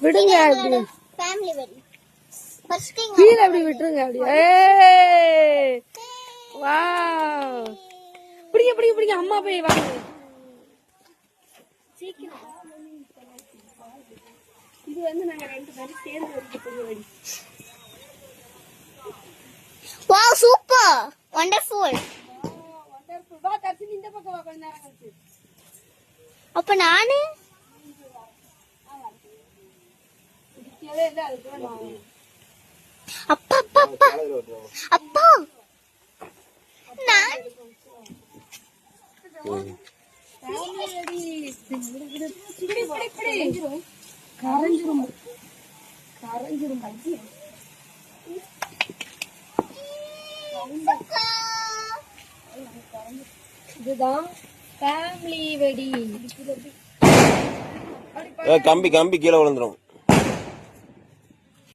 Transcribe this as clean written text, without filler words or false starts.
விடுங்க அப்படி ஃபேமிலி வெடி ஃபர்ஸ்ட் திங் கீழ அப்படி விட்டுருங்க அப்படி ஏய் வாவ் பிடிங்க பிடிங்க பிடிங்க அம்மா போய் வாங்க சீக்கிரம் இது வந்து நாங்க ரெண்டு பேரும் சேர்ந்து ஒரு பெரிய வெடி வாவ் சூப்பர் வண்டர்ஃபுல் வண்டர்ஃபுல் வா தர்ஷினி இந்த பக்கம் வா கொஞ்ச நேரம் கழிச்சு அப்ப நானு பிடிக்கவே இல்ல அதுக்கு நான் அப்பா அப்பா அப்பா அப்பா நான் கரைஞ்சிரும் கரைஞ்சிரும் இதுதான் ஃபேமிலி வெடி கம்பி கம்பி கீழே விழுந்துரும்